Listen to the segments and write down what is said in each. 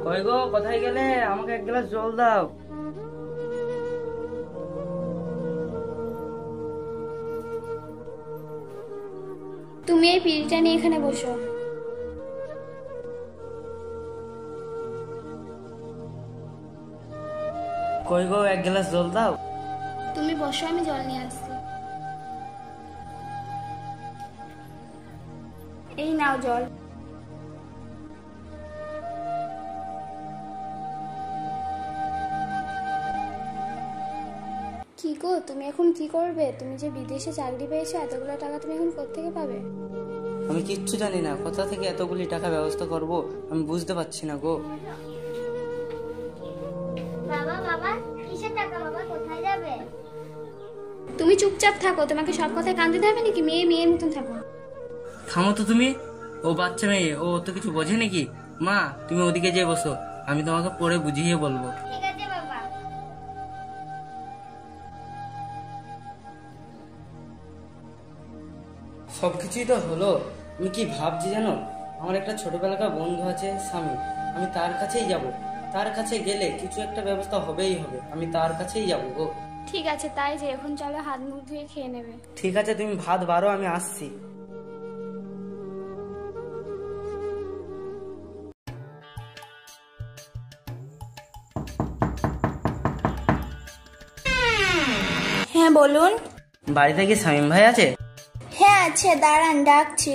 কই গো, কোথায় গেলে? আমাকে এক গ্লাস জল দাও। তুমি এই পিঁড়িটা নিয়ে এখানে বসো। কই গো, এক গ্লাস জল দাও। তুমি বসো, আমি জল নিয়ে আসছি। এই নাও জল। কি গো, তুমি এখন কি করবে? তুমি যে বিদেশে চাকরি পেয়েছো, এতগুলো টাকা তুমি এখন কোত্থেকে পাবে? আমি কিচ্ছু জানি না, কোথা থেকে এতগুলি টাকা ব্যবস্থা করব আমি বুঝতে পারছি না গো। বাবা বাবা, কিসের টাকা বাবা? কোথায় যাবে? তুমি চুপচাপ থাকো, তোমাকে সব কথায় কান দিতে হবে নাকি? মেয়ের মতন থাকো। থামো তো তুমি। ও বাচ্চা মেয়ে, ও তো কিছু বোঝে নাকি? মা, তুমি ওদিকে যেয়ে বসো, আমি তোমাকে পরে বুঝিয়ে বলবো। ঠিক আছে বাবা। সবকিছুই তো হলো। আমি কি ভাবছি জানো, আমার একটা ছোটবেলাকার বন্ধু আছে স্বামী, আমি তার কাছেই যাব। তার কাছে গেলে কিছু একটা ব্যবস্থা হবেই হবে, আমি তার কাছেই যাবো গো। ঠিক আছে, তাই যে এখন চলো হাত মুখ ধুয়ে খেয়ে নেবে। ঠিক আছে, তুমি ভাত বাড়ো, আমি আসছি। হ্যাঁ বলুন। বাড়িতে কি শামীম ভাই আছে? হ্যাঁ আছে, দাঁড়ান ডাকছি।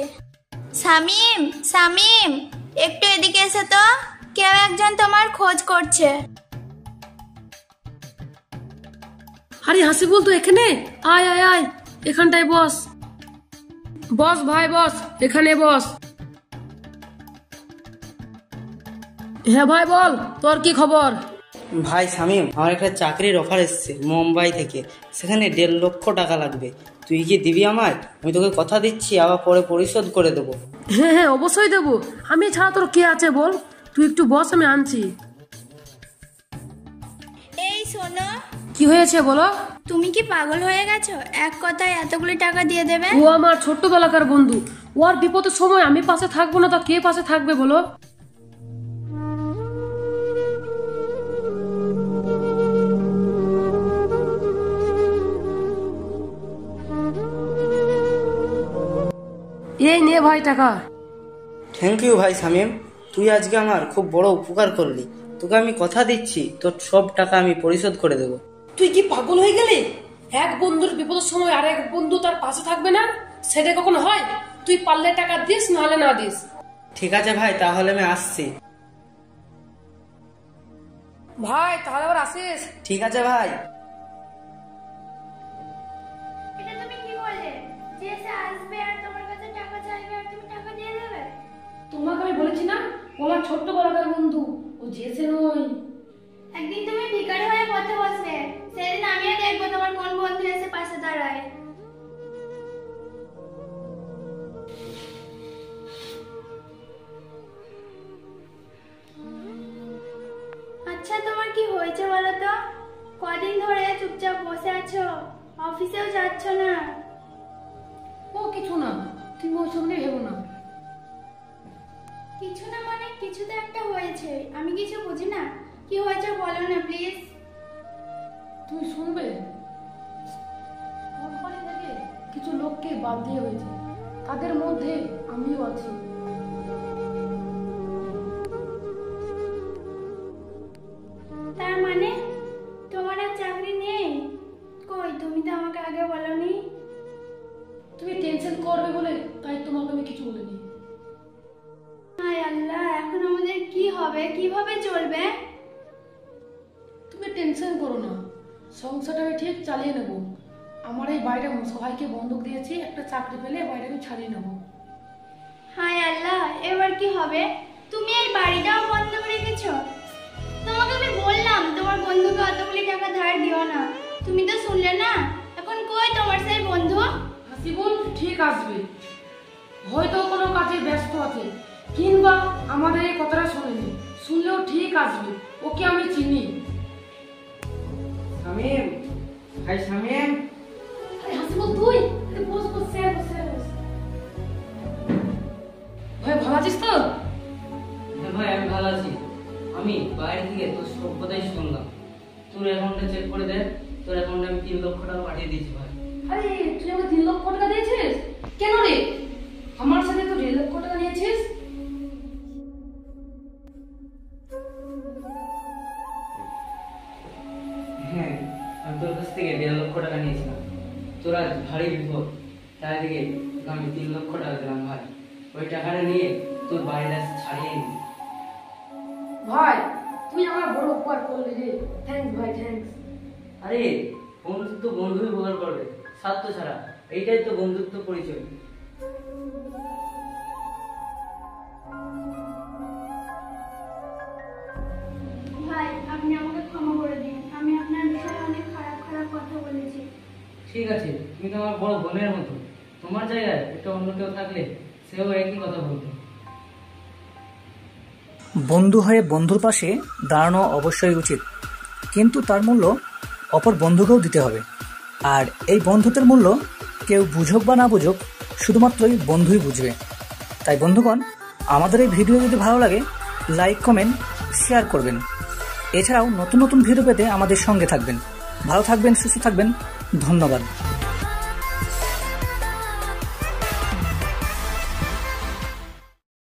শামীম, শামীম, একটু এদিকে এসে তো, কেউ একজন তোমার খোঁজ করছে। আরে হাসিবুল তো এখানে, আয় আয় আয়, এখানটায় বস। বস ভাই বস, এখানে বস। হ্যাঁ ভাই বল, তোর কি খবর? ভাই শামীম, আমার একটা চাকরির অফার এসেছে মুম্বাই থেকে, সেখানে 1.5 লক্ষ টাকা লাগবে। তুই কি দিবি আমায়? আমি তোকে কথা দিচ্ছি, আবার পরে পরিশোধ করে দেবো। হ্যাঁ হ্যাঁ অবশ্যই দেবো, আমি ছাড়া তোর কে আছে বল? তুই একটু বস, আমি আনছি। এই শোনো। কি হয়েছে বলো? তুমি কি পাগল হয়ে গেছো? এক কথায় এতগুলো টাকা দিয়ে দেবে? ও আমার ছোট্টবেলাকার বন্ধু, ওর বিপদের সময় আমি পাশে থাকবো না তা কে পাশে থাকবে বলো? এই নে ভাই টাকা। থ্যাংক ইউ ভাই শামীম, তুই আজকে আমার খুব বড় উপকার করলি। তোকে আমি কথা দিচ্ছি, তোর সব টাকা আমি পরিশোধ করে দেবো। তুই কি পাগল হয়ে গেলি? এক বন্ধুর বিপদের সময় আর এক বন্ধু তার পাশে থাকবে না, সেটা কখনো হয়? তুই পারলে টাকা দিস, নাহলে না দিস। ঠিক আছে ভাই, তাহলে আমি আসছি। ভাই তাহলে আবার আসিস। ঠিক আছে ভাই। এটা তুমি কি বললে? যে সে আসবে আর তোমার কাছে টাকা চাইবে আর তুমি টাকা দিয়ে দেবে? তোমাকে আমি বলেছি না, ও আমার ছোট্টবেলাকার বন্ধু, ও যেসে নয়। একদিন তুমি ভিখারি হয়ে পথে বসবে, সেদিন আমিও দেখবো তোমার কোন বন্ধু এসে পাশে দাঁড়ায়। আচ্ছা তোমার কি হয়েছে বলো তো? কদিন ধরে চুপচাপ বসে আছো, অফিসেও যাচ্ছ না। ও কিছু না, তুমি ওইসব নিয়ে ভেবো না। কিছু না মানে কিছু তো একটা হয়েছে, আমি কিছু বুঝি না। কি হয়েছে বলো না প্লিজ। তুমি শুনবে? কোম্পানি থেকে কিছু লোককে বাদ দিয়ে হয়েছে, তাদের মধ্যে আমিও আছি। তার মানে তোমার আর চাকরি নেই? কই, তুমি তো আমাকে আগে বলনি। তুমি টেনশন করবে বলে তাই তোমাকে আমি কিছু বলিনি। হায় আল্লাহ, এখন আমাদের কি হবে, কিভাবে চলবে? তুমি টেনশন করো না, সংসারটা আমি ঠিক চালিয়ে নেব। আমার এই বাইরে সবাইকে বন্ধক দিয়েছি, একটা চাকরি পেলে বাইরে আমি ছাড়িয়ে নেব। হায় আল্লাহ, এবার কি হবে? তুমি এই বাড়িটাও বন্ধক রেখেছো। তোমাকে আমি বললাম তোমার বন্ধুকে অতগুলি টাকা ধার দিও না, তুমি তো শুনলে না। এখন কই তোমার সেই বন্ধু? হাসিবুল ঠিক আসবে, হয়তো কোনো কাজে ব্যস্ত আছে, কিংবা আমাদের এই কথাটা শোনেনি, শুনলেও ঠিক আসবে, ওকে আমি চিনি। শামীম, ভাই শামীম। আরে হাসিবুল তুই? আরে বস বস, স্যার বস, স্যার বস। দিয়েছি ভাই। আরে তুই আমাকে 3 লক্ষ টাকা দিয়েছিস? কেন রে? আমার সাথে তো 1.5 লক্ষ টাকা নিয়েছিস। হ্যাঁ, আমি তোর কাছ থেকে 1.5 লক্ষ টাকা নিয়েছিলাম। তোরা ভারী বিপদ, তাই থেকে তোকে আমি 3 লক্ষ টাকা দিলাম ভাই। ওই টাকাটা নিয়ে তোর বাড়িটা ছাড়িয়ে নি। ভাই তুই আমার বড় উপকার করলি রে। থ্যাঙ্কস ভাই, থ্যাঙ্কস। আরে বন্ধুত্ব বন্ধুই উপকার করবে, স্বার্থ ছাড়া। এইটাই তো বন্ধুত্ব পরিচয়। ভাই আপনি আমাকে ক্ষমা করে দিন, আমি আপনার বিষয়ে অনেক খারাপ খারাপ কথা বলেছি। ঠিক আছে, তুমি তো আমার বড় বোনের মতো। তোমার জায়গায় একটা অন্য কেউ থাকলে সেও একই কথা বলতো। বন্ধু হয়ে বন্ধুর পাশে দাঁড়ানো অবশ্যই উচিত, কিন্তু তার মূল্য অপর বন্ধুকেও দিতে হবে। আর এই বন্ধুত্বের মূল্য কেউ বুঝুক বা না বুঝুক, শুধুমাত্রই বন্ধুই বুঝবে। তাই বন্ধুগণ, আমাদের এই ভিডিও যদি ভালো লাগে লাইক, কমেন্ট, শেয়ার করবেন। এছাড়াও নতুন নতুন ভিডিও পেতে আমাদের সঙ্গে থাকবেন। ভালো থাকবেন, সুস্থ থাকবেন। ধন্যবাদ।